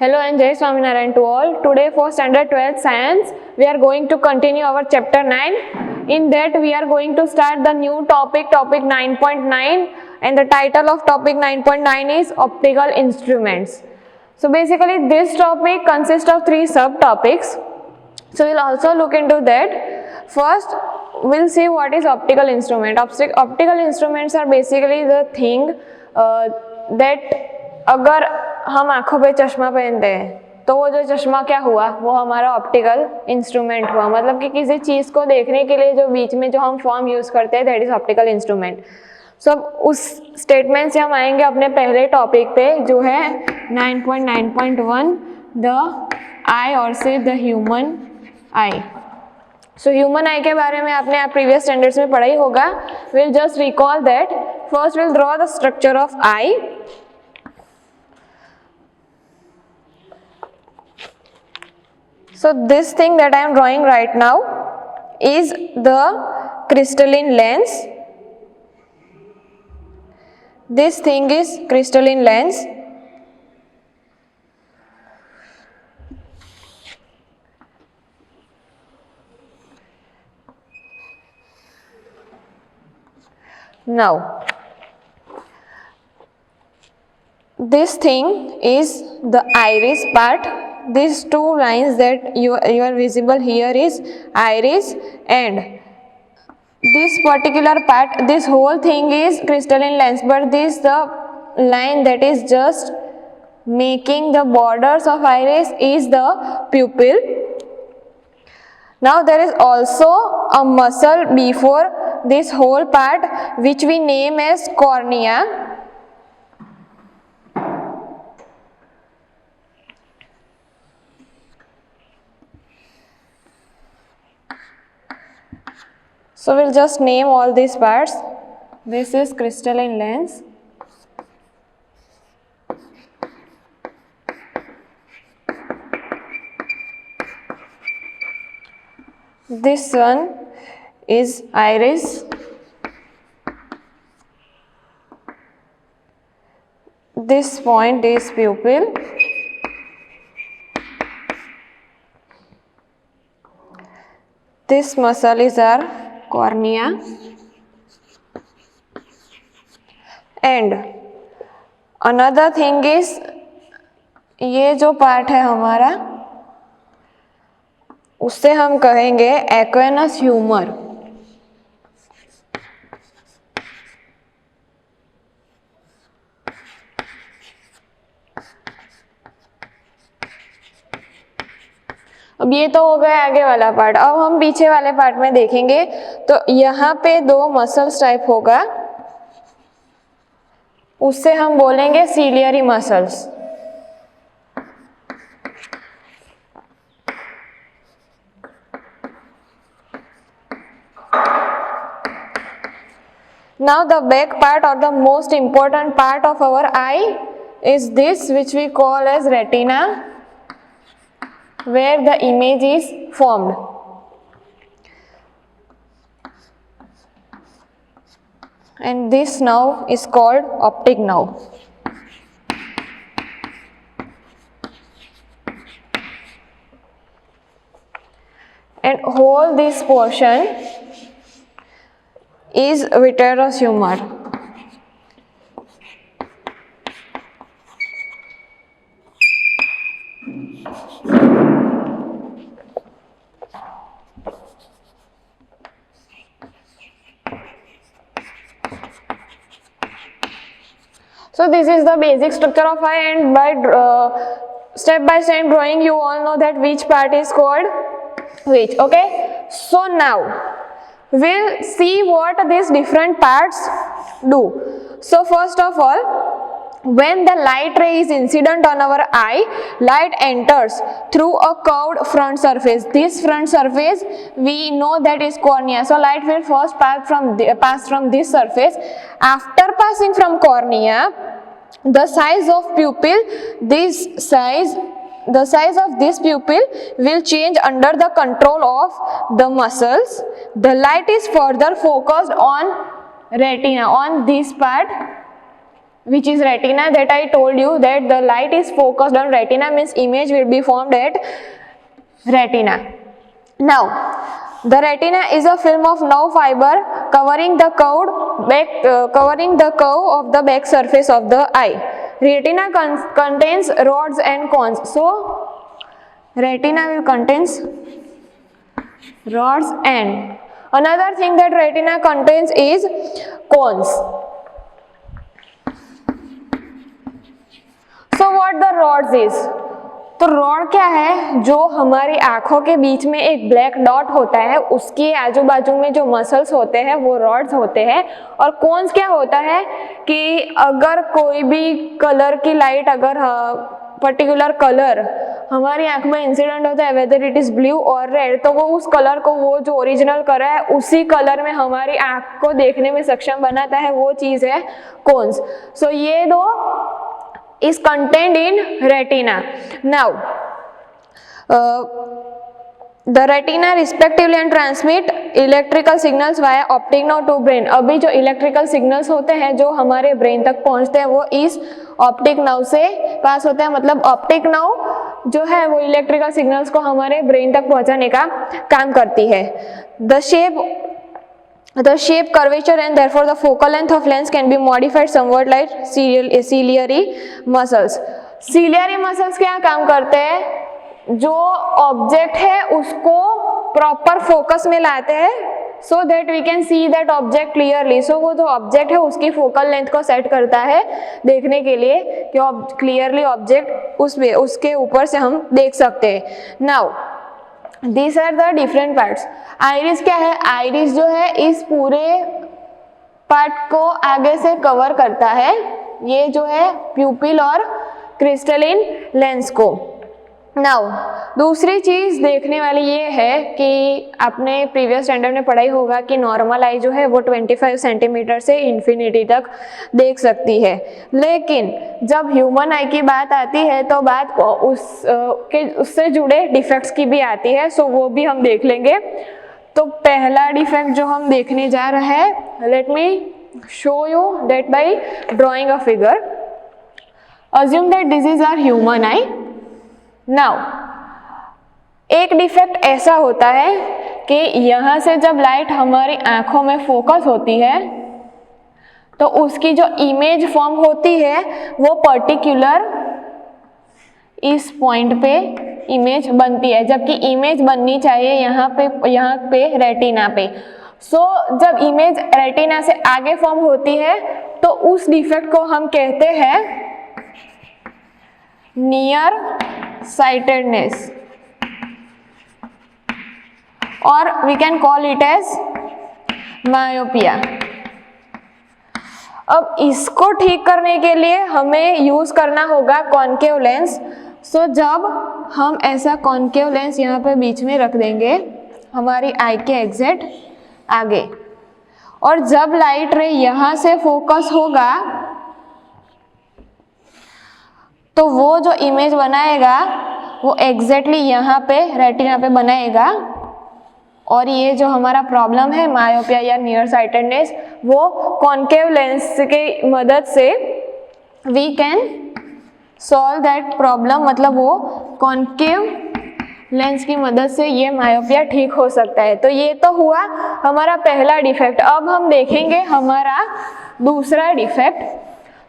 Hello and Jai Swaminarayan to all. Today for standard 12th science, we are going to continue our chapter 9. In that we are going to start the new topic 9.9, and the title of topic 9.9 is optical instruments. So basically this topic consists of 3 subtopics. So we'll also look into that. First we'll see what is optical instrument. Optical instruments are basically the thing that अगर हम आँखों पे चश्मा पहनते हैं तो वो जो चश्मा क्या हुआ, वो हमारा ऑप्टिकल इंस्ट्रूमेंट हुआ. मतलब कि किसी चीज़ को देखने के लिए जो बीच में जो हम फॉर्म यूज़ करते हैं दैट इज़ ऑप्टिकल इंस्ट्रूमेंट. सो उस स्टेटमेंट से हम आएंगे अपने पहले टॉपिक पे जो है 9.9.1 द आई और से the human I. So human आई के बारे में आपने प्रीवियस स्टैंडर्ड्स में पढ़ा ही होगा. Will just recall that. First will draw the structure of I. So this thing that I am drawing right now is the crystalline lens. This thing is crystalline lens. Now this thing is the iris part. These two lines that you are visible here is iris, and this particular part, this whole thing is crystalline lens, but this the line that is just making the borders of iris is the pupil. Now there is also a muscle before this whole part which we name as cornea. So we'll just name all these parts. This is crystalline lens. This one is iris. This point is pupil. This muscle is our cornea, and another thing is ये जो part है हमारा उससे हम कहेंगे एक्वेनस humour. अब ये तो हो गया आगे वाला पार्ट. अब हम पीछे वाले पार्ट में देखेंगे तो यहाँ पे 2 मसल्स टाइप होगा, उससे हम बोलेंगे ciliary muscles. Now the back part or the most important part of our eye is this, which we call as retina, where the image is formed. And this nerve is called optic nerve. And whole this portion is vitreous humor. So this is the basic structure of eye, and by step by step drawing you all know that which part is called which. Okay, so now we'll see what these different parts do. So first of all, when the light ray is incident on our eye, light enters through a curved front surface. This front surface we know that is cornea. So light will first pass from this surface. After passing from cornea, the size of pupil, the size of this pupil will change under the control of the muscles. The light is further focused on retina, on this part which is retina, that I told you that the light is focused on retina, means image will be formed at retina. Now the retina is a film of nerve fiber covering the curve of the back surface of the eye. Retina contains rods and cones. So retina will contains rods, and another thing that retina contains is cones. So what the rods is? तो rod क्या है? जो हमारी आंखों के बीच में एक black dot होता है, उसके आजू बाजू में जो मसल्स होते हैं वो रॉड्स होते हैं. और कोन्स क्या होता है कि अगर कोई भी कलर की लाइट, अगर पर्टिकुलर कलर हमारी आंख में इंसिडेंट होता है, वेदर इट इज ब्लू और रेड, तो वो उस कलर को, वो जो ओरिजिनल कलर है उसी कलर में हमारी आंख को देखने में सक्षम बनाता है, वो चीज है कोन्स. सो ये दो is contained in retina. Now the retina respectively and transmit electrical signals via optic nerve to brain. अभी जो इलेक्ट्रिकल सिग्नल्स होते हैं जो हमारे ब्रेन तक पहुंचते हैं वो इस ऑप्टिक नर्व से पास होते हैं. मतलब ऑप्टिक नर्व जो है वो इलेक्ट्रिकल सिग्नल्स को हमारे ब्रेन तक पहुंचाने का काम करती है. The shape, curvature and therefore the focal length of lens can be modified somewhat like ciliary muscles. Ciliary muscles क्या काम करते हैं? जो ऑब्जेक्ट है उसको प्रॉपर फोकस में लाते हैं so that we can see that object clearly. So वो जो ऑब्जेक्ट है उसकी फोकल लेंथ को सेट करता है देखने के लिए कि क्लियरली ऑब्जेक्ट उसके ऊपर से हम देख सकते हैं. Now These are the different parts. Iris क्या है? आइरिस जो है इस पूरे पार्ट को आगे से कवर करता है, ये जो है प्यूपिल और क्रिस्टलिन लेंस को. नाउ दूसरी चीज देखने वाली ये है कि आपने प्रीवियस स्टैंडर्ड में पढ़ाई होगा कि नॉर्मल आई जो है वो 25 सेंटीमीटर से इन्फिनिटी तक देख सकती है. लेकिन जब ह्यूमन आई की बात आती है तो बात उससे जुड़े डिफेक्ट्स की भी आती है. सो वो भी हम देख लेंगे. तो पहला डिफेक्ट जो हम देखने जा रहे हैं, let me show you that by drawing a figure. Assume that this is our human eye. Now एक डिफेक्ट ऐसा होता है कि यहाँ से जब लाइट हमारी आंखों में फोकस होती है तो उसकी जो इमेज फॉर्म होती है वो पर्टिकुलर इस पॉइंट पे इमेज बनती है, जबकि इमेज बननी चाहिए यहाँ पे रेटिना पे. सो जब इमेज रेटिना से आगे फॉर्म होती है तो उस डिफेक्ट को हम कहते हैं नियर sightedness और we can call it as myopia. अब इसको ठीक करने के लिए हमें यूज करना होगा कॉनकेव लेंस. सो जब हम ऐसा कॉनकेव लेंस यहाँ पे बीच में रख देंगे हमारी आई के एग्जैक्ट आगे, और जब लाइट रे यहाँ से फोकस होगा तो वो जो इमेज बनाएगा वो एग्जैक्टली यहाँ पे रेटिना पे बनाएगा. और ये जो हमारा प्रॉब्लम है मायोपिया या नियर साइटेडनेस, वो कॉनकेव लेंस के मदद से we can solve that problem. मतलब वो कॉनकेव लेंस की मदद से ये मायोपिया ठीक हो सकता है. तो ये तो हुआ हमारा पहला डिफेक्ट. अब हम देखेंगे हमारा दूसरा डिफेक्ट.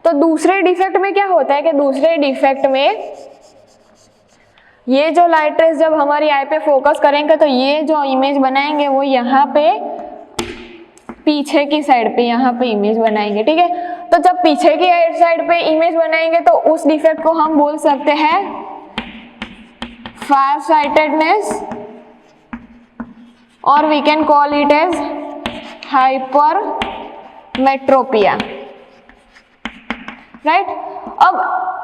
तो दूसरे डिफेक्ट में क्या होता है कि दूसरे डिफेक्ट में ये जो लाइट रेज जब हमारी आई पे फोकस करेंगे तो ये जो इमेज बनाएंगे वो यहाँ पे पीछे की साइड पे यहाँ पे इमेज बनाएंगे. ठीक है, तो जब पीछे की साइड पे इमेज बनाएंगे तो उस डिफेक्ट को हम बोल सकते हैं फार साइटेडनेस, और we can call it as hypermetropia. Right. अब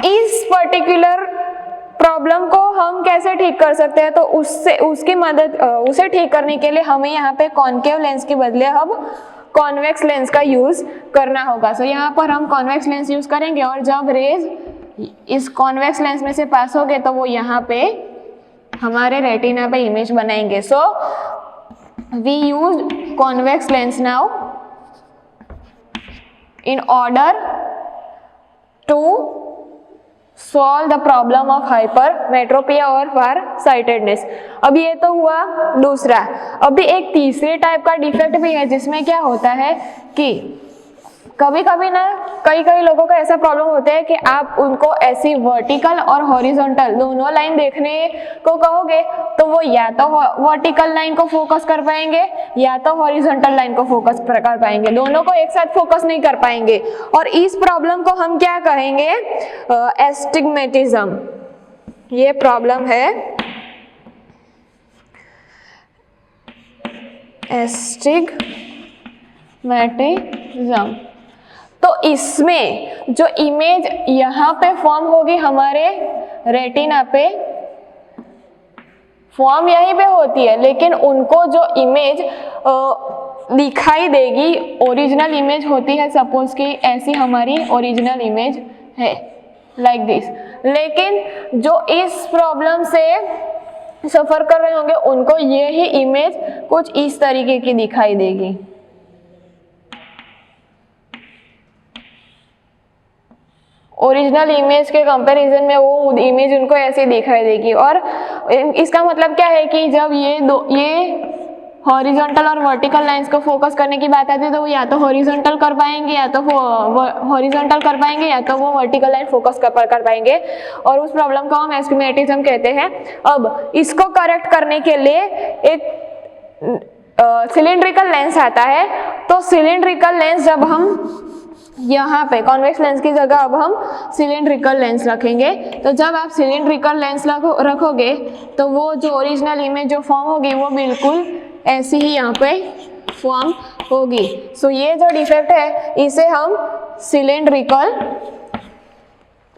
इस पर्टिकुलर प्रॉब्लम को हम कैसे ठीक कर सकते हैं? तो उसे ठीक करने के लिए हमें यहाँ पे कॉनकेव लेंस के बदले अब कॉन्वेक्स लेंस का यूज करना होगा. सो यहाँ पर हम कॉन्वेक्स लेंस यूज करेंगे और जब रेज इस कॉन्वेक्स लेंस में से पास होंगे तो वो यहाँ पे हमारे रेटिना पे इमेज बनाएंगे. So we use convex lens now in order to solve the problem of hypermetropia और फार साइटेडनेस। अब ये तो हुआ दूसरा। अभी एक तीसरे टाइप का डिफेक्ट भी है जिसमें क्या होता है कि कभी कभी ना कई लोगों का ऐसा प्रॉब्लम होता है कि आप उनको ऐसी वर्टिकल और हॉरिजॉन्टल दोनों लाइन देखने को कहोगे तो वो या तो वर्टिकल लाइन को फोकस कर पाएंगे या तो हॉरिजॉन्टल लाइन को फोकस कर पाएंगे, दोनों को एक साथ फोकस नहीं कर पाएंगे। और इस प्रॉब्लम को हम क्या कहेंगे? एस्टिग्मेटिज्म। ये प्रॉब्लम है एस्टिग्मेटिज्म। तो इसमें जो इमेज यहाँ पे फॉर्म होगी हमारे रेटिना पे, फॉर्म यहीं पे होती है, लेकिन उनको जो इमेज दिखाई देगी ओरिजिनल इमेज होती है। सपोज कि ऐसी हमारी ओरिजिनल इमेज है लाइक दिस, लेकिन जो इस प्रॉब्लम से सफर कर रहे होंगे उनको यही इमेज कुछ इस तरीके की दिखाई देगी। ओरिजिनल इमेज के कंपैरिजन में वो इमेज उनको ऐसे दिखाई देगी। और इसका मतलब क्या है कि जब ये हॉरिजॉन्टल और वर्टिकल लाइंस को फोकस करने की बात आती है तो वो या तो हॉरिजॉन्टल कर पाएंगे या तो वो वर्टिकल लाइन फोकस कर पाएंगे, और उस प्रॉब्लम को हम एस्टिग्मेटिज्म कहते हैं। अब इसको करेक्ट करने के लिए एक सिलिंड्रिकल लेंस आता है। तो सिलिंड्रिकल लेंस जब हम यहाँ पे कॉन्वेक्स लेंस की जगह अब हम सिलिंड्रिकल लेंस रखेंगे, तो जब आप सिलिंड्रिकल लेंस रखोगे तो वो जो ओरिजिनल इमेज जो फॉर्म होगी वो बिल्कुल ऐसी ही यहाँ पे फॉर्म होगी। सो ये जो डिफेक्ट है इसे हम सिलिंड्रिकल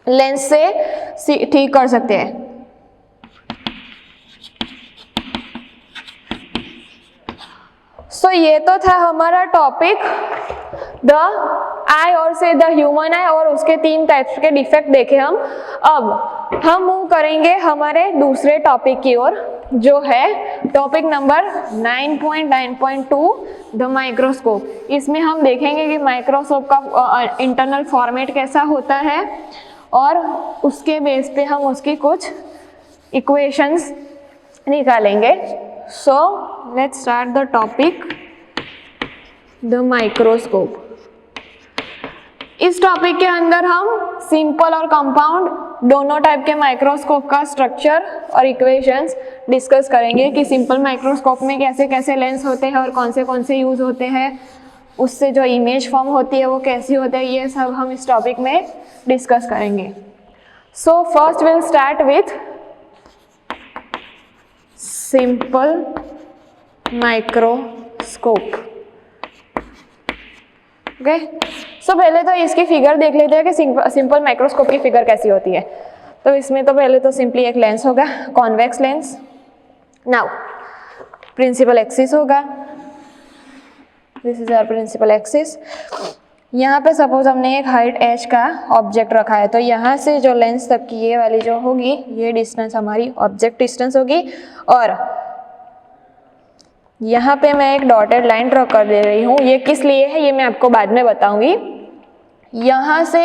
लेंस से ठीक कर सकते हैं। सो ये तो था हमारा टॉपिक द आई और से द ह्यूमन आई, और उसके 3 टाइप्स के डिफेक्ट देखे हम। अब हम मूव करेंगे हमारे दूसरे टॉपिक की ओर जो है टॉपिक नंबर 9.9.2 द माइक्रोस्कोप। इसमें हम देखेंगे कि माइक्रोस्कोप का इंटरनल फॉर्मेट कैसा होता है और उसके बेस पे हम उसकी कुछ इक्वेशंस निकालेंगे। So let's start the topic the microscope। इस टॉपिक के अंदर हम सिंपल और कंपाउंड दोनों टाइप के माइक्रोस्कोप का स्ट्रक्चर और इक्वेशंस डिस्कस करेंगे कि सिंपल माइक्रोस्कोप में कैसे कैसे लेंस होते हैं और कौन से यूज होते हैं, उससे जो इमेज फॉर्म होती है वो कैसी होती है, ये सब हम इस टॉपिक में डिस्कस करेंगे। So first will start with simple microscope. Okay, so पहले तो इसकी फिगर देख लेते हैं कि सिंपल माइक्रोस्कोप की फिगर कैसी होती है। तो इसमें तो पहले तो सिंपली एक लेंस होगा, convex lens. Now principal axis होगा, this is our principal axis. यहाँ पे सपोज हमने एक हाइट h का ऑब्जेक्ट रखा है, तो यहाँ से जो लेंस तक की ये वाली जो होगी ये डिस्टेंस हमारी ऑब्जेक्ट डिस्टेंस होगी, और यहाँ पे मैं एक डॉटेड लाइन ड्रॉ कर दे रही हूँ। ये किस लिए है ये मैं आपको बाद में बताऊंगी। यहाँ से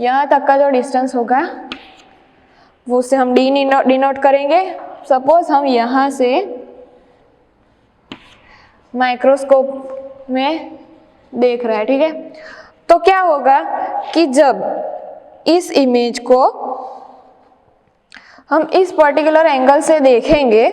यहाँ तक का जो डिस्टेंस होगा वो उससे हम डिनोट करेंगे। सपोज हम यहाँ से माइक्रोस्कोप में देख रहे हैं, ठीक है। तो क्या होगा कि जब इस इमेज को हम इस पर्टिकुलर एंगल से देखेंगे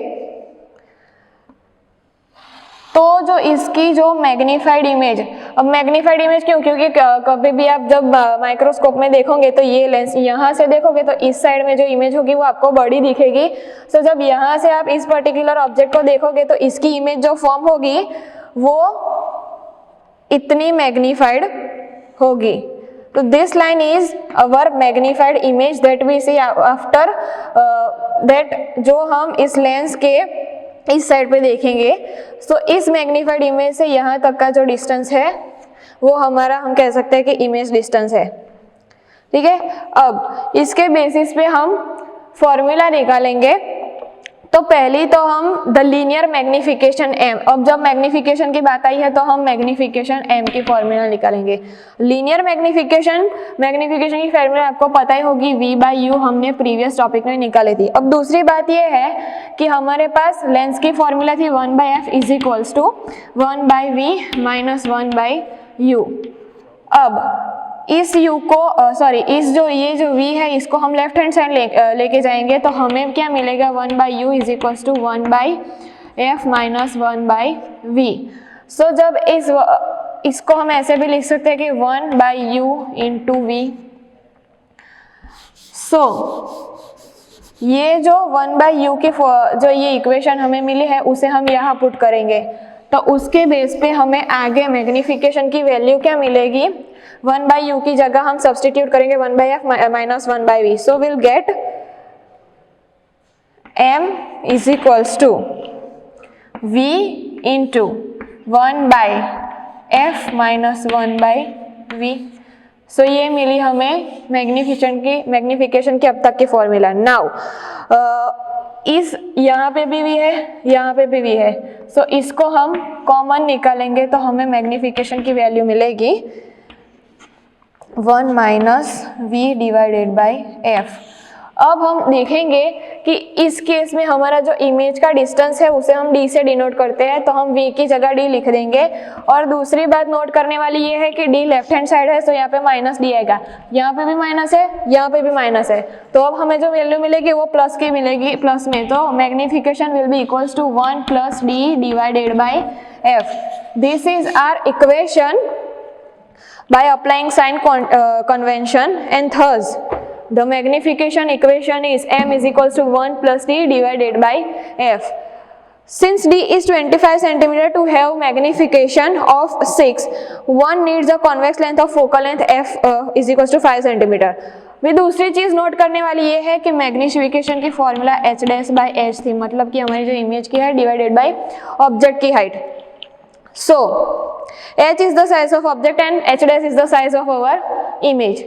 तो जो इसकी जो मैग्नीफाइड इमेज, अब मैग्नीफाइड इमेज क्यों, क्योंकि कभी भी आप जब माइक्रोस्कोप में देखोगे तो ये लेंस यहाँ से देखोगे तो इस साइड में जो इमेज होगी वो आपको बड़ी दिखेगी। तो जब यहाँ से आप इस पर्टिकुलर ऑब्जेक्ट को देखोगे तो इसकी इमेज जो फॉर्म होगी वो इतनी मैग्नीफाइड होगी। तो this line is our magnified image that we see after that, जो हम इस लेंस के इस साइड पे देखेंगे। तो इस मैग्नीफाइड इमेज से यहाँ तक का जो डिस्टेंस है वो हमारा, हम कह सकते हैं कि इमेज डिस्टेंस है, ठीक है। अब इसके बेसिस पे हम फॉर्मूला निकालेंगे तो पहली तो हम द लीनियर मैग्निफिकेशन m, अब जब मैग्निफिकेशन की बात आई है तो हम मैग्निफिकेशन m की फॉर्मूला निकालेंगे। लीनियर मैग्निफिकेशन की फॉर्मूला आपको पता ही होगी, v/u हमने प्रीवियस टॉपिक में निकाली थी। अब दूसरी बात ये है कि हमारे पास लेंस की फॉर्मूला थी 1/f is equals to 1/v minus 1/u। अब इस u को इस ये जो v है इसको हम लेफ्ट हैंड साइड लेके जाएंगे तो हमें क्या मिलेगा 1/u is equals to 1/f minus 1/v। So जब इसको हम ऐसे भी लिख सकते हैं कि 1/u इंटू v। सो ये जो 1/u की जो ये इक्वेशन हमें मिली है उसे हम यहाँ पुट करेंगे, तो उसके बेस पे हमें आगे मैग्निफिकेशन की वैल्यू क्या मिलेगी, 1/u की जगह हम सब्सटीट्यूट करेंगे 1/f minus 1/v। So will get m is equals to v into 1/f minus 1/v। So ये मिली हमें मैग्निफिकेशन की अब तक की फॉर्मूला। नाउ इस यहाँ पे भी v है, यहाँ पे भी v है, सो इसको हम कॉमन निकालेंगे तो हमें मैग्निफिकेशन की वैल्यू मिलेगी 1 minus v divided by f। अब हम देखेंगे कि इस केस में हमारा जो इमेज का डिस्टेंस है उसे हम d से डिनोट करते हैं, तो हम v की जगह d लिख देंगे। और दूसरी बात नोट करने वाली ये है कि d लेफ्ट हैंड साइड है, तो यहाँ पे माइनस d आएगा, यहाँ पे भी माइनस है, यहाँ पे भी माइनस है, तो अब हमें जो वैल्यू मिलेगी वो प्लस की मिलेगी, प्लस में, तो magnification will be equals to 1 plus d divided by f। This is our equation by applying sign convention, and thus the magnification equation is m is equals to 1 plus d divided by f. Since d is 25 cm to have magnification of 6, one needs a convex length of focal length f is equals to 5 cm. भी दूसरी चीज note करने वाली ये है कि magnification की formula h dash by h थी, मतलब कि हमारी जो इमेज की है डिवाइडेड बाई ऑब्जेक्ट की height. So h is the size of object and h dash is the size of our image.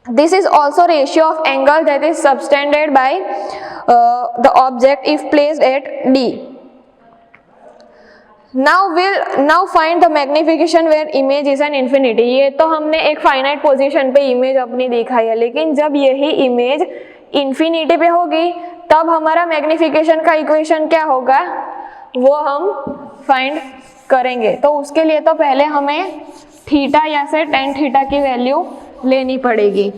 This is also ratio of angle that is subtended by the object if placed at d. Now find the magnification where image is an infinity. ये तो हमने एक finite position पे image अपनी दिखाई है, लेकिन जब यही इमेज इंफिनिटी पे होगी तब हमारा मैग्निफिकेशन का इक्वेशन क्या होगा वो हम फाइंड करेंगे। तो उसके लिए तो पहले हमें थीटा या से टेन थीटा की वैल्यू लेनी पड़ेगी।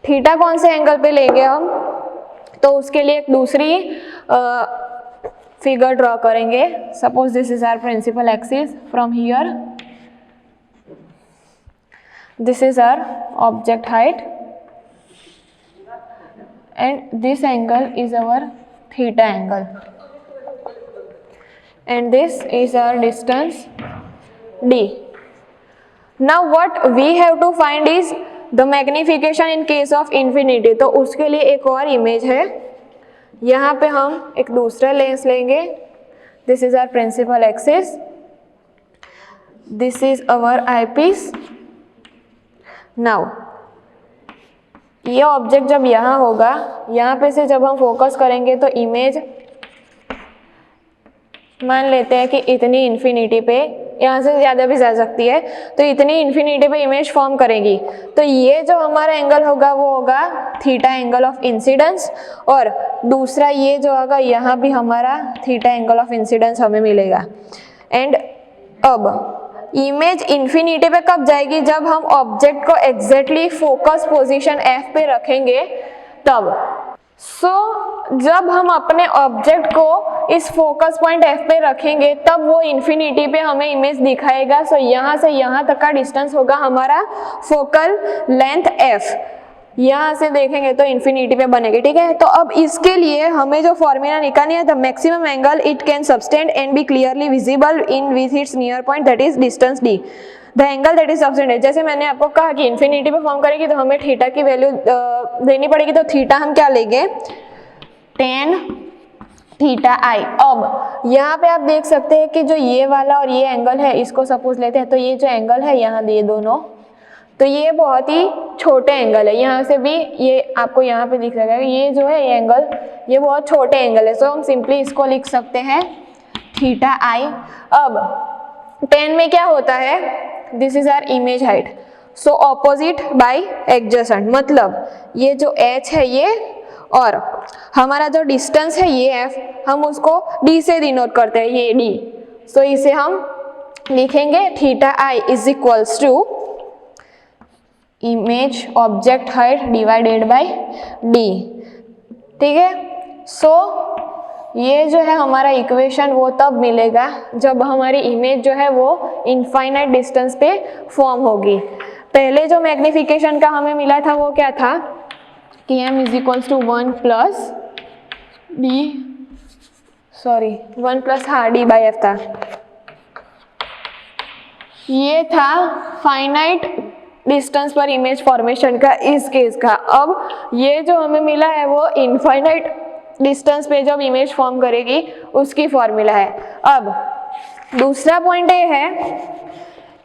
थीटा कौन से एंगल पे लेंगे हम, तो उसके लिए एक दूसरी फिगर ड्रॉ करेंगे। Suppose this is our principal axis, from here this is our object height and this angle is our theta angle, and this is our distance d. Now what we have to find is the magnification in case of infinity। तो उसके लिए एक और image है, यहाँ पे हम एक दूसरा लेंस लेंगे। This is our principal axis, this is our eyepiece। Now ये ऑब्जेक्ट जब यहाँ होगा, यहाँ पे से जब हम फोकस करेंगे तो इमेज मान लेते हैं कि इतनी इन्फिनिटी पे, यहाँ से ज़्यादा भी जा सकती है, तो इतनी इन्फिनिटी पे इमेज फॉर्म करेगी। तो ये जो हमारा एंगल होगा वो होगा थीटा एंगल ऑफ इंसिडेंस, और दूसरा ये जो होगा यहाँ भी हमारा थीटा एंगल ऑफ इंसिडेंस हमें मिलेगा। एंड अब इमेज इन्फिनिटी पे कब जाएगी, जब हम ऑब्जेक्ट को एग्जैक्टली फोकस पोजीशन F पे रखेंगे तब। जब हम अपने ऑब्जेक्ट को इस फोकस पॉइंट F पे रखेंगे तब वो इन्फिनिटी पे हमें इमेज दिखाएगा। यहाँ से यहाँ तक का डिस्टेंस होगा हमारा फोकल लेंथ F। यहाँ से देखेंगे तो इन्फिनिटी पे बनेगी, ठीक है। तो अब इसके लिए हमें जो फॉर्मूला निकालनी है, the maximum angle it can subtend and be clearly visible in with its near point that is distance d। The angle that is subtended, जैसे मैंने आपको कहा कि इन्फिनिटी पे फॉर्म करेगी तो हमें थीटा की वैल्यू देनी पड़ेगी। तो थीटा हम क्या लेंगे, tan थीटा आई। अब यहाँ पे आप देख सकते हैं कि जो ये वाला और ये एंगल है इसको सपोज लेते हैं, तो ये जो एंगल है यहाँ ये दोनों, तो ये बहुत ही बहुत छोटे एंगल है, यहाँ से भी ये आपको यहाँ पे दिख रहा है, ये जो है ये एंगल ये बहुत छोटे एंगल है, सो हम सिंपली इसको लिख सकते हैं थीटा आई। अब tan में क्या होता है, this is our image height, so opposite by adjacent, मतलब ये जो h है ये और हमारा जो डिस्टेंस है ये f, हम उसको d से डिनोट करते हैं, ये d, सो इसे हम लिखेंगे theta i is equals to image object height divided by d, ठीक है। सो ये जो है हमारा इक्वेशन वो तब मिलेगा जब हमारी इमेज जो है वो इनफाइनाइट डिस्टेंस पे फॉर्म होगी। पहले जो मैग्निफिकेशन का हमें मिला था वो क्या था कि m is equals to 1 plus d by f था, ये था फाइनाइट डिस्टेंस पर इमेज फॉर्मेशन का इस केस का। अब ये जो हमें मिला है वो इनफाइनाइट डिस्टेंस पे जब इमेज फॉर्म करेगी उसकी फॉर्मूला है। अब दूसरा पॉइंट ये है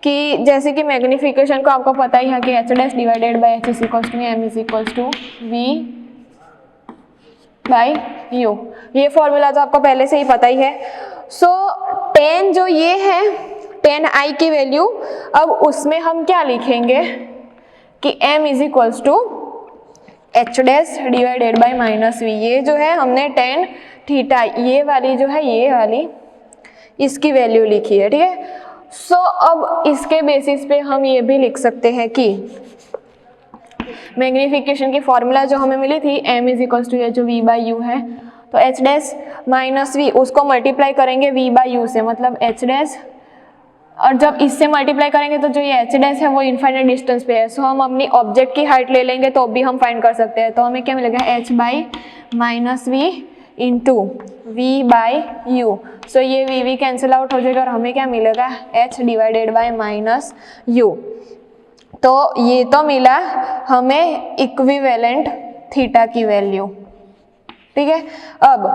कि जैसे कि मैग्निफिकेशन को आपको पता ही है कि h dash divided by h is equals to m is equals to v by u, ये फॉर्मूला तो आपको पहले से ही पता ही है। सो tan जो ये है tan i की वैल्यू, अब उसमें हम क्या लिखेंगे कि m is equals to h dash divided by minus v, ये जो है हमने tan थीटा ये वाली जो है ये वाली इसकी वैल्यू लिखी है, ठीक है। सो अब इसके बेसिस पे हम ये भी लिख सकते हैं कि मैग्निफिकेशन की फॉर्मूला जो हमें मिली थी m इज इक्वल्स टू ये जो v बाई यू है, तो h डैश माइनस वी उसको मल्टीप्लाई करेंगे v बाई यू से, मतलब h डैश, और जब इससे मल्टीप्लाई करेंगे तो जो ये h डैश है वो इनफाइनाइट डिस्टेंस पे है, सो हम अपनी ऑब्जेक्ट की हाइट ले लेंगे तो भी हम फाइंड कर सकते हैं। तो हमें क्या मिलेगा h by minus V into V by U, so ये v कैंसिल आउट हो जाएगा और हमें क्या मिलेगा h divided by minus you. तो ये तो मिला हमें इक्विवेलेंट थीटा की वैल्यू, ठीक है। अब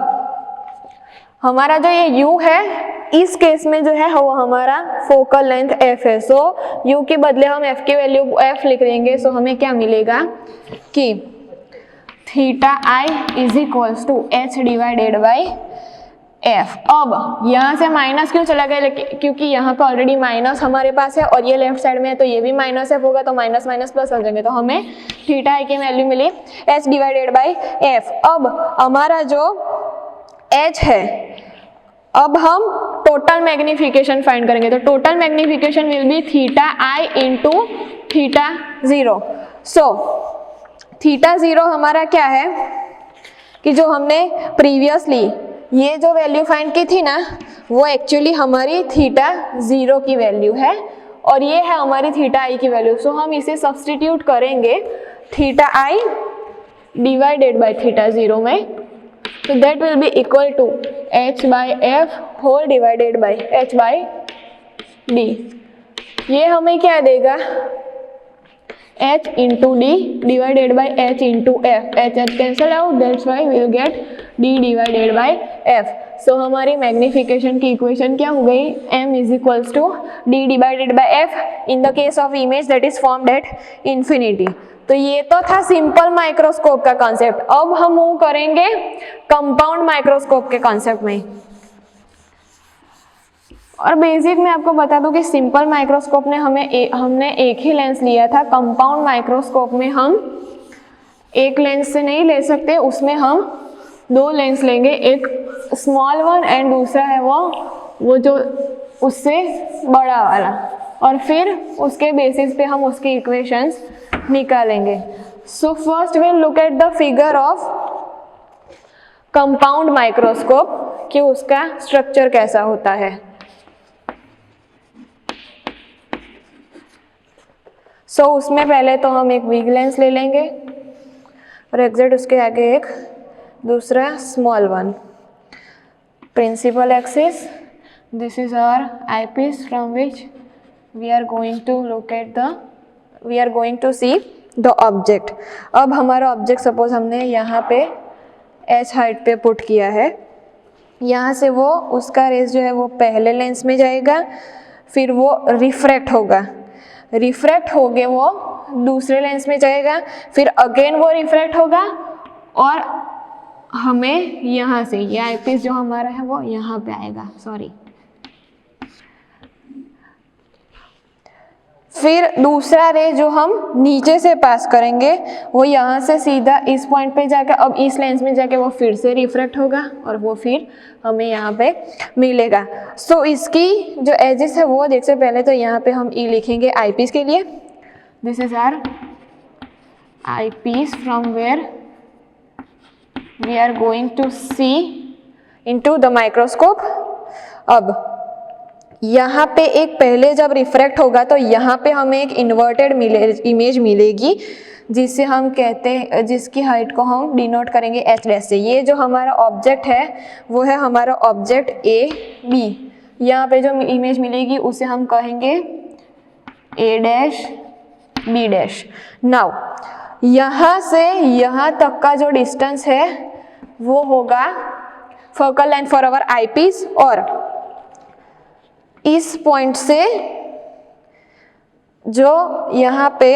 हमारा जो ये u है इस केस में जो है वो हमारा फोकल लेंथ f है, सो u के बदले हम f की वैल्यू f लिख देंगे। सो हमें क्या मिलेगा कि theta i is equals to h divided by f। अब यहाँ से माइनस क्यों चला गया, क्योंकि यहाँ पे ऑलरेडी माइनस हमारे पास है और ये लेफ्ट साइड में है तो ये भी माइनस f होगा, तो माइनस माइनस प्लस हो जाएंगे, तो हमें थीटा आई की वैल्यू मिली h डिवाइडेड बाई f। अब हमारा जो h है, अब हम टोटल मैग्निफिकेशन फाइंड करेंगे, तो total magnification will B theta I into theta zero. So theta zero हमारा क्या है कि जो हमने प्रीवियसली ये जो वैल्यू फाइंड की थी ना वो एक्चुअली हमारी थीटा जीरो की वैल्यू है और ये है हमारी थीटा आई की वैल्यू। सो हम इसे सब्सटीट्यूट करेंगे theta i divided by theta zero में, तो that will be equal to h by f whole divided by h by d. ये हमें क्या देगा h into d divided by h into f, h cancel out, that's why will get d divided by f। सो हमारी magnification की equation क्या हो गई, m is equals to d divided by f in the case of image that is formed at infinity. तो ये तो था सिंपल माइक्रोस्कोप का कॉन्सेप्ट। अब हम मूव करेंगे कंपाउंड माइक्रोस्कोप के कॉन्सेप्ट में। और बेसिक में आपको बता दूं कि सिंपल माइक्रोस्कोप ने हमने एक ही लेंस लिया था, कंपाउंड माइक्रोस्कोप में हम एक लेंस से नहीं ले सकते, उसमें हम दो लेंस लेंगे, एक स्मॉल वन एंड दूसरा है वो जो उससे बड़ा वाला, और फिर उसके बेसिस पे हम उसकी इक्वेशंस निकालेंगे। सो first will look at the figure of compound microscope कि उसका स्ट्रक्चर कैसा होता है। सो उसमें पहले तो हम एक बिग लेंस ले लेंगे और एग्जैक्ट उसके आगे एक दूसरा small one. Principal axis, this is our eyepiece from which we are going to see the object। अब हमारा ऑब्जेक्ट सपोज हमने यहाँ पे h हाइट पे पुट किया है, यहाँ से वो उसका रेस जो है वो पहले लेंस में जाएगा, फिर वो रिफ्रैक्ट होगा, रिफ्रैक्ट होगे वो दूसरे लेंस में जाएगा, फिर अगेन वो रिफ्रैक्ट होगा और हमें यहाँ से ये आईपीस जो हमारा है वो यहाँ पे आएगा, सॉरी। फिर दूसरा रे जो हम नीचे से पास करेंगे वो यहाँ से सीधा इस पॉइंट पे जाकर अब इस लेंस में जाके वो फिर से रिफ्रैक्ट होगा और वो फिर हमें यहाँ पे मिलेगा। सो इसकी जो एजेस है वो देख से पहले तो यहाँ पे हम ई लिखेंगे आईपीस के लिए, this is our eyepiece from where we are going to see into the microscope. अब यहाँ पे एक पहले जब रिफ्रैक्ट होगा तो यहाँ पे हमें एक इन्वर्टेड इमेज मिलेगी जिससे हम कहते हैं, जिसकी हाइट को हम डिनोट करेंगे एच डैश से। ये जो हमारा ऑब्जेक्ट है वो है हमारा ऑब्जेक्ट ए बी। यहाँ पे जो इमेज मिलेगी उसे हम कहेंगे ए डैश बी डैश। नाउ यहाँ से यहाँ तक का जो डिस्टेंस है वो होगा focal length for our eyepiece, और इस पॉइंट से जो यहाँ पे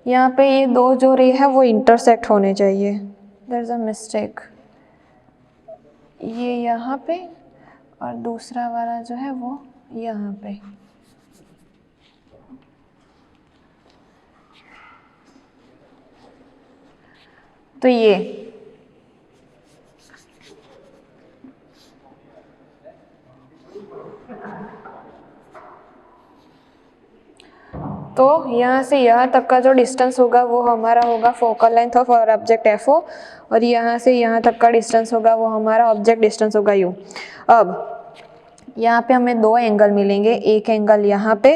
ये दो जो रे है वो इंटरसेक्ट होने चाहिए। देयर इज अ मिस्टेक, ये यहाँ पे और दूसरा वाला जो है वो यहाँ पे। तो ये तो यहाँ से यहाँ तक का जो डिस्टेंस होगा वो हमारा होगा focal length of our object f o, और यहाँ से यहाँ तक का डिस्टेंस होगा वो हमारा ऑब्जेक्ट डिस्टेंस होगा यू। अब यहाँ पे हमें दो एंगल मिलेंगे, एक एंगल यहाँ पे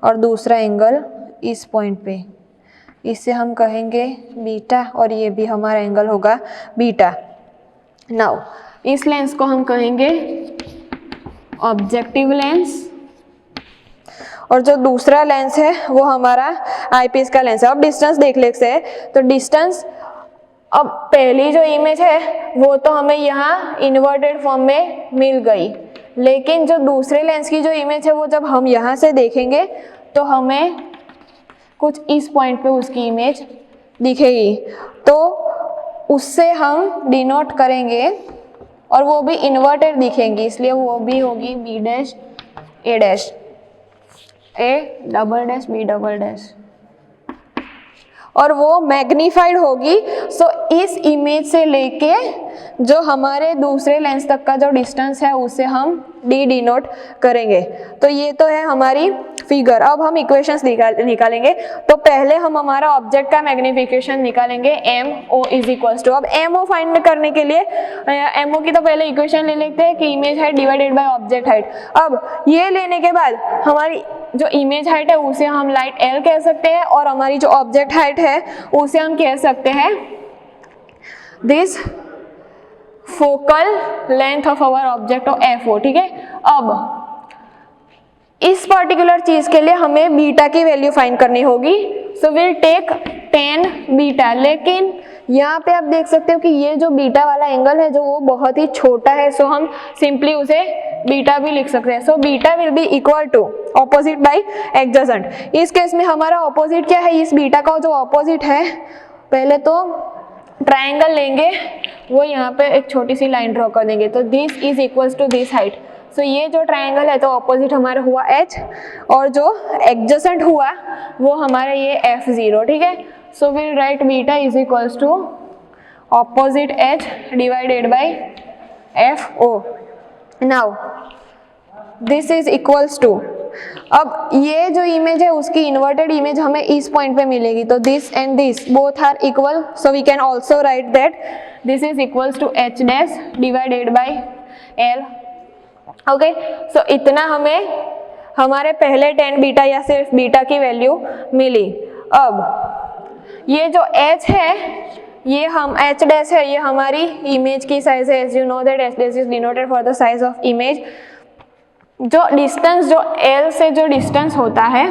और दूसरा एंगल इस पॉइंट पे, इससे हम कहेंगे बीटा, और ये भी हमारा एंगल होगा बीटा। नाउ इस लेंस को हम कहेंगे ऑब्जेक्टिव लेंस, और जो दूसरा लेंस है वो हमारा आईपीस का लेंस है। अब डिस्टेंस देख लेते हैं, तो डिस्टेंस, अब पहली जो इमेज है वो तो हमें यहाँ इन्वर्टेड फॉर्म में मिल गई, लेकिन जो दूसरे लेंस की जो इमेज है वो जब हम यहाँ से देखेंगे तो हमें कुछ इस पॉइंट पे उसकी इमेज दिखेगी, तो उससे हम डिनोट करेंगे और वो भी इन्वर्टेड दिखेंगी, इसलिए वो भी होगी b dash a dash, a double dash b double dash, और वो मैग्नीफाइड होगी। सो इस इमेज से लेके जो हमारे दूसरे लेंस तक का जो डिस्टेंस है उसे हम डी डिनोट करेंगे। तो ये तो है हमारी फिगर। अब हम इक्वेशंस निकालेंगे। तो पहले हम हमारा ऑब्जेक्ट का मैग्निफिकेशन निकालेंगे, m o is equals to, अब एम ओ फाइंड करने के लिए एम ओ की तो पहले इक्वेशन ले लेते हैं कि image height divided by object height. अब ये लेने के बाद हमारी जो इमेज हाइट है उसे हम लाइट एल कह सकते हैं, और हमारी जो ऑब्जेक्ट हाइट है उसे हम कह सकते हैं this focal length of our object of f o, ठीक है। अब इस पर्टिकुलर चीज के लिए हमें बीटा की वैल्यू फाइंड करनी होगी, सो विल टेक 10 बीटा। लेकिन यहाँ पे आप देख सकते हो कि ये जो बीटा वाला एंगल है जो वो बहुत ही छोटा है, सो हम सिंपली उसे बीटा भी लिख सकते हैं। So beta will be equal to opposite by adjacent. इस केस में हमारा ऑपोजिट क्या है, इस बीटा का जो ऑपोजिट है, पहले तो ट्राइंगल लेंगे, वो यहाँ पे एक छोटी सी लाइन ड्रॉ कर देंगे, तो this is equals to this height. So ये जो ट्राइंगल है तो ऑपोजिट हमारा हुआ h, और जो एडजेसेंट हुआ वो हमारा ये f0, ठीक है। So will write beta is equals to opposite h divided by fo। Now this is equals to, अब ये जो इमेज है उसकी इन्वर्टेड इमेज हमें इस पॉइंट पे मिलेगी, तो this and this both are equal, so we can also write that this is equals to h dash divided by l। Okay, so इतना हमें हमारे पहले 10 बीटा या सिर्फ बीटा की वैल्यू मिली। अब ये जो h है, ये हम h डैश है, ये हमारी इमेज की साइज है। As you know that h dash is denoted for the size of image. जो डिस्टेंस जो l से जो डिस्टेंस होता है,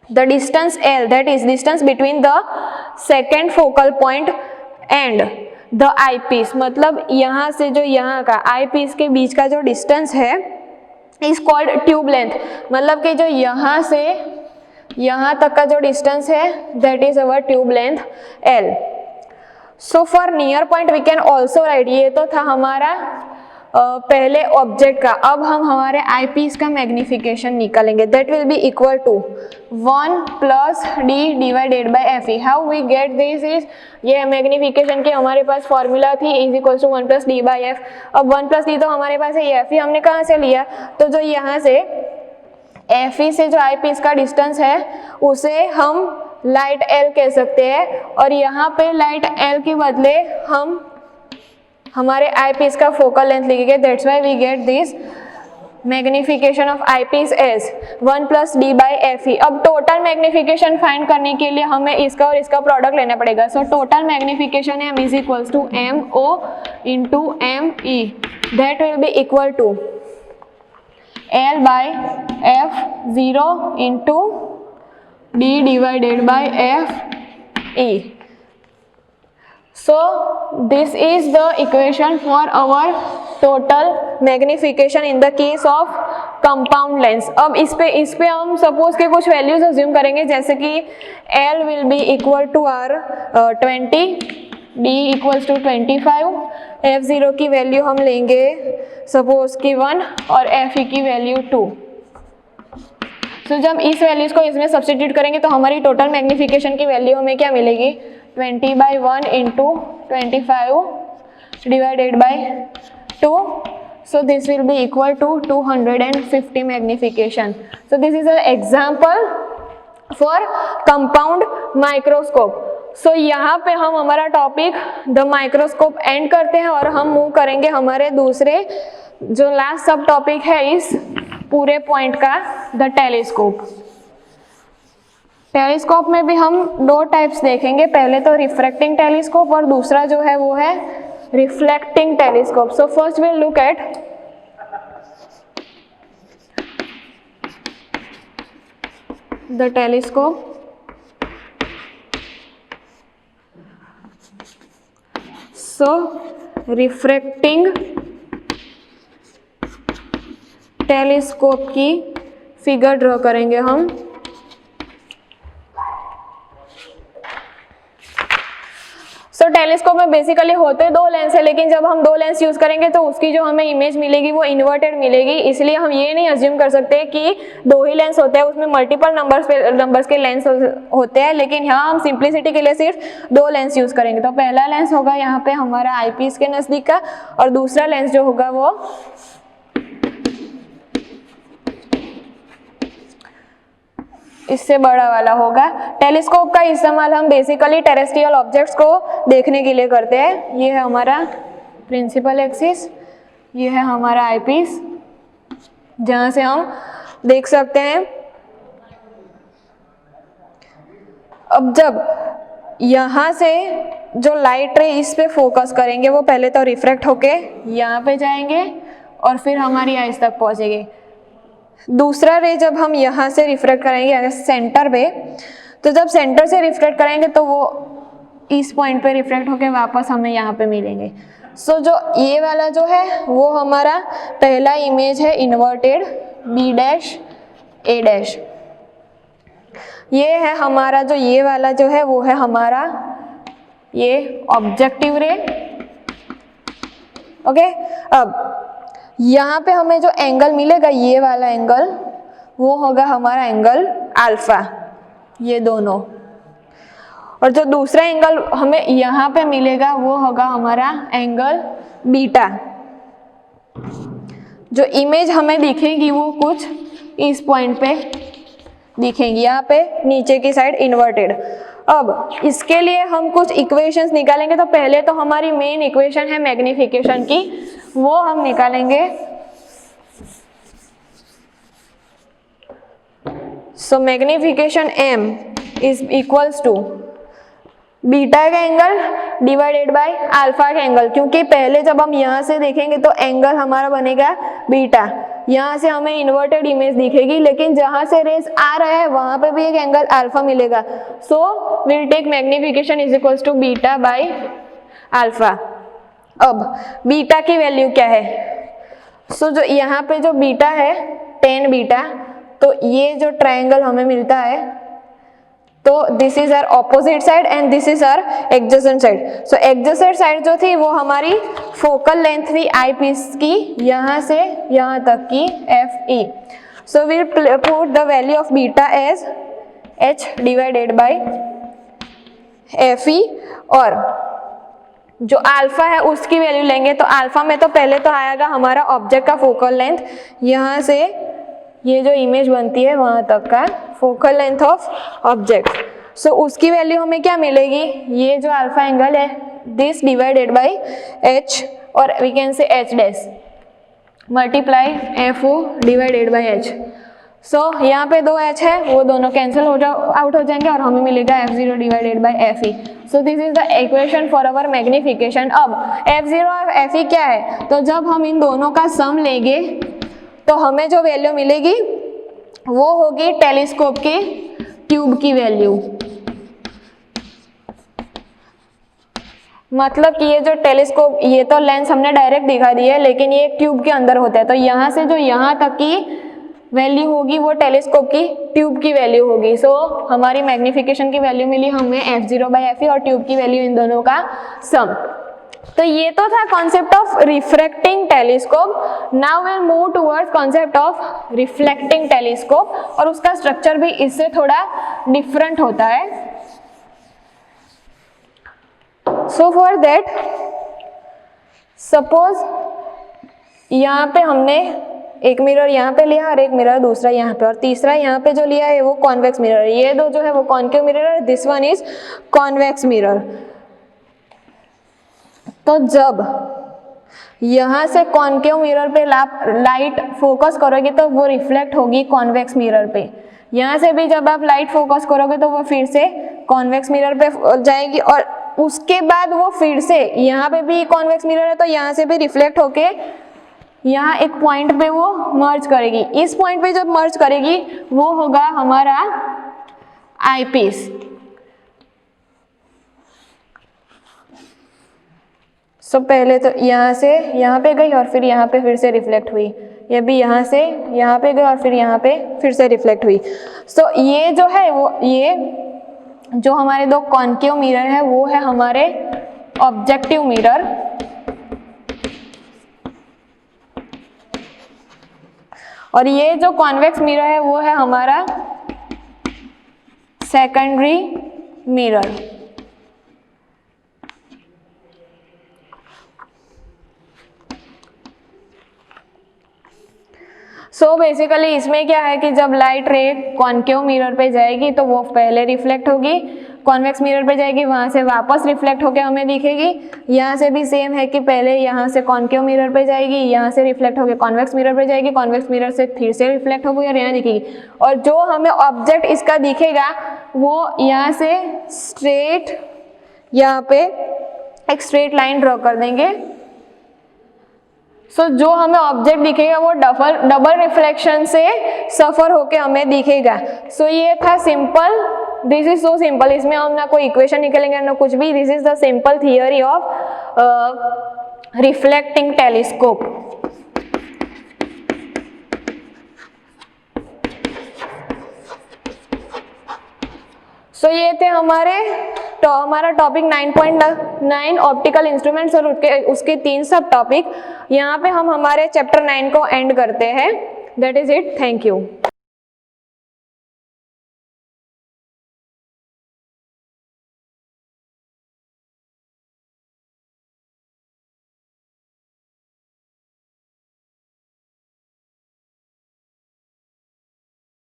the distance l that is distance between the second focal point and the eyepiece, मतलब यहाँ से जो यहाँ का आई पीस के बीच का जो डिस्टेंस है इज कॉल्ड ट्यूब लेंथ, मतलब कि जो यहाँ से यहाँ तक का जो डिस्टेंस है that is our tube length L. So for near point we can also write, ये तो था हमारा पहले ऑब्जेक्ट का. अब हम हमारे आईपीस का मैग्निफिकेशन निकालेंगे, that will be equal to 1 plus d divided by f e. How we get this is, ये मैग्निफिकेशन की हमारे पास फॉर्मूला थी is equal to 1 plus d by f. अब 1 प्लस डी तो हमारे पास है, एफ ई हमने कहाँ से लिया, तो जो यहाँ से एफ ई से जो आईपीस का डिस्टेंस है उसे हम लाइट एल कह सकते हैं, और यहाँ पे लाइट एल के बदले हम हमारे आईपीस का फोकल लेंथ लिखेंगे. That's why we get this magnification of eyepiece as 1 plus d by f e. अब टोटल मैग्निफिकेशन फाइंड करने के लिए हमें इसका और इसका प्रोडक्ट लेना पड़ेगा. So total magnification m is equals to m o into m e, that will be equal to l by f 0 into d divided by f e. So this is the equation for our total magnification in the case of compound lens. अब इस पे हम suppose के कुछ values assume करेंगे, जैसे कि L will be equal to R 20, D equals to 25, F0 की वैल्यू हम लेंगे सपोज की 1 और FE की वैल्यू 2. तो जब इस वैल्यूज को इसमें सब्स्टिट्यूट करेंगे तो हमारी टोटल मैग्निफिकेशन की वैल्यू हमें क्या मिलेगी, 20 by 1 into 25 divided by 2. So this will be equal to 250 magnification. So this is an example for compound microscope. So यहाँ पे हम हमारा टॉपिक द माइक्रोस्कोप एंड करते हैं और हम मूव करेंगे हमारे दूसरे जो लास्ट सब टॉपिक है इस पूरे पॉइंट का, द टेलीस्कोप. टेलीस्कोप में भी हम दो टाइप्स देखेंगे, पहले तो रिफ्रैक्टिंग टेलीस्कोप और दूसरा जो है वो है reflecting telescope. So first will look at the telescope. So refracting telescope की फिगर ड्रॉ करेंगे हम. सो टेलीस्कोप में बेसिकली होते दो लेंस है, लेकिन जब हम दो लेंस यूज करेंगे तो उसकी जो हमें इमेज मिलेगी वो इन्वर्टेड मिलेगी. इसलिए हम ये नहीं अज्यूम कर सकते कि दो ही लेंस होते हैं, उसमें मल्टीपल नंबर्स के लेंस होते हैं, लेकिन यहाँ हम सिंप्लिसिटी के लिए सिर्फ दो लेंस यूज करेंगे. तो पहला लेंस होगा यहाँ पे हमारा आईपीस के नजदीक का, और दूसरा लेंस जो होगा वो इससे बड़ा वाला होगा. टेलीस्कोप का इस्तेमाल हम बेसिकली टेरेस्ट्रियल ऑब्जेक्ट्स को देखने के लिए करते हैं. ये है हमारा प्रिंसिपल एक्सिस, ये है हमारा आईपीस जहाँ से हम देख सकते हैं. अब जब यहाँ से जो लाइट रे इस पे फोकस करेंगे वो पहले तो रिफ्रैक्ट होके यहाँ पे जाएंगे और फिर हमारी आइज तक पहुँचेंगे. दूसरा रे जब हम यहाँ से रिफ्रैक्ट करेंगे अगर सेंटर पे, तो जब सेंटर से रिफ्रैक्ट करेंगे तो वो इस पॉइंट पे रिफ्रैक्ट होके वापस हमें यहाँ पे मिलेंगे. सो जो ये वाला जो है वो हमारा पहला इमेज है inverted B dash a dash. ये है हमारा जो ये वाला जो है वो है हमारा ये ऑब्जेक्टिव रे. ओके, अब यहाँ पे हमें जो एंगल मिलेगा ये वाला एंगल वो होगा हमारा एंगल अल्फा, ये दोनों. और जो दूसरा एंगल हमें यहाँ पे मिलेगा वो होगा हमारा एंगल बीटा. जो इमेज हमें दिखेगी वो कुछ इस पॉइंट पे दिखेंगी, यहाँ पे नीचे की साइड इन्वर्टेड. अब इसके लिए हम कुछ इक्वेशंस निकालेंगे. तो पहले तो हमारी मेन इक्वेशन है मैग्निफिकेशन की, वो हम निकालेंगे. So magnification m is equals to beta का एंगल डिवाइडेड बाय अल्फा का एंगल, क्योंकि पहले जब हम यहाँ से देखेंगे तो एंगल हमारा बनेगा बीटा. यहाँ से हमें इन्वर्टेड इमेज दिखेगी, लेकिन जहाँ से रेस आ रहा है वहाँ पे भी एक एंगल अल्फा मिलेगा. So will take magnification is equals to beta by alpha. अब बीटा की वैल्यू क्या है, सो जो यहाँ पे जो बीटा है tan बीटा, तो ये जो ट्रायंगल हमें मिलता है, तो this is our opposite side and this is our adjacent side. So adjacent side जो थी वो हमारी फोकल लेंथ थी आई पीस की, यहाँ से यहाँ तक की FE। So we put the value of beta as h divided by FE, और जो अल्फा है उसकी वैल्यू लेंगे। तो अल्फा में तो पहले तो आएगा हमारा ऑब्जेक्ट का फोकल लेंथ, यहाँ से ये जो इमेज बनती है वहां तक का focal length of object. So उसकी वैल्यू हमें क्या मिलेगी, ये जो अल्फा एंगल है दिस डिवाइडेड बाय h, और we can say h dash multiply FO divided by h। सो यहाँ पे दो h है, वो दोनों कैंसिल आउट हो जाएंगे और हमें मिलेगा F0 divided by FE। So this is the equation for our magnification. अब F0 और FE क्या है, तो जब हम इन दोनों का सम लेंगे तो हमें जो वैल्यू मिलेगी वो होगी टेलीस्कोप की ट्यूब की वैल्यू। मतलब कि ये जो टेलीस्कोप, ये तो लेंस हमने डायरेक्ट दिखा दी है, लेकिन ये एक ट्यूब के अंदर होता है, तो यहाँ से जो यहाँ तक की वैल्यू होगी वो टेलीस्कोप की ट्यूब की वैल्यू होगी। सो हमारी मैग्निफिकेशन की वैल्यू मिली हमें F0 बाय FE और ट्यूब की वैल्यू इन दोनों का सम। तो ये तो था concept of refracting telescope. Now will move towards concept of reflecting telescope, और उसका स्ट्रक्चर भी इससे थोड़ा डिफरेंट होता है। सो फॉर दैट, सपोज यहाँ पे हमने एक मिरर यहाँ पे लिया और एक मिरर दूसरा यहाँ पे, और तीसरा यहाँ पे जो लिया है वो कॉन्वेक्स मिरर। ये दो जो है वो कॉन्केव मिरर है, this one is convex mirror. तो जब यहाँ से कॉन्केव मिरर पे लाइट फोकस करोगे तो वो रिफ्लेक्ट होगी कॉन्वेक्स मिरर पे। यहाँ से भी जब आप लाइट फोकस करोगे तो वो फिर से कॉन्वेक्स मिरर पे जाएगी, और उसके बाद वो फिर से यहाँ पे भी कॉन्वेक्स मिरर है तो यहाँ से भी रिफ्लेक्ट होके यहाँ एक पॉइंट पे वो मर्ज करेगी। इस पॉइंट पे जब मर्ज करेगी वो होगा हमारा आई पीस। सो पहले तो यहाँ से यहाँ पे गई और फिर यहाँ पे फिर से रिफ्लेक्ट हुई, ये भी यहाँ से यहाँ पे गई और फिर यहाँ पे फिर से रिफ्लेक्ट हुई। सो ये जो है वो, ये जो हमारे दो कॉन्केव मिरर है वो है हमारे ऑब्जेक्टिव मिरर, और ये जो कॉन्वेक्स मिरर है वो है हमारा सेकेंडरी मिरर। सो बेसिकली इसमें क्या है कि जब लाइट रे कॉन्केव मिरर पे जाएगी तो वो पहले रिफ्लेक्ट होगी, कॉन्वेक्स मिरर पे जाएगी, वहां से वापस रिफ्लेक्ट होके हमें दिखेगी। यहाँ से भी सेम है कि पहले यहाँ से कॉन्केव मिरर पे जाएगी, यहाँ से रिफ्लेक्ट होके कॉन्वेक्स मिरर पे जाएगी, कॉन्वेक्स मिरर से फिर से रिफ्लेक्ट होगी और यहाँ दिखेगी। और जो हमें ऑब्जेक्ट इसका दिखेगा वो यहाँ से स्ट्रेट, यहाँ पे एक स्ट्रेट लाइन ड्रॉ कर देंगे। सो जो हमें ऑब्जेक्ट दिखेगा वो डबल रिफ्लेक्शन से सफर होके हमें दिखेगा। सो ये था simple, this is so simple. इसमें हम ना कोई इक्वेशन निकलेंगे ना कुछ भी, this is the simple theory of reflecting telescope. So ये थे हमारा टॉपिक 9.9 ऑप्टिकल इंस्ट्रूमेंट्स और उसके 3 सब टॉपिक। यहाँ पे हम हमारे चैप्टर 9 को एंड करते हैं। That is it, thank you.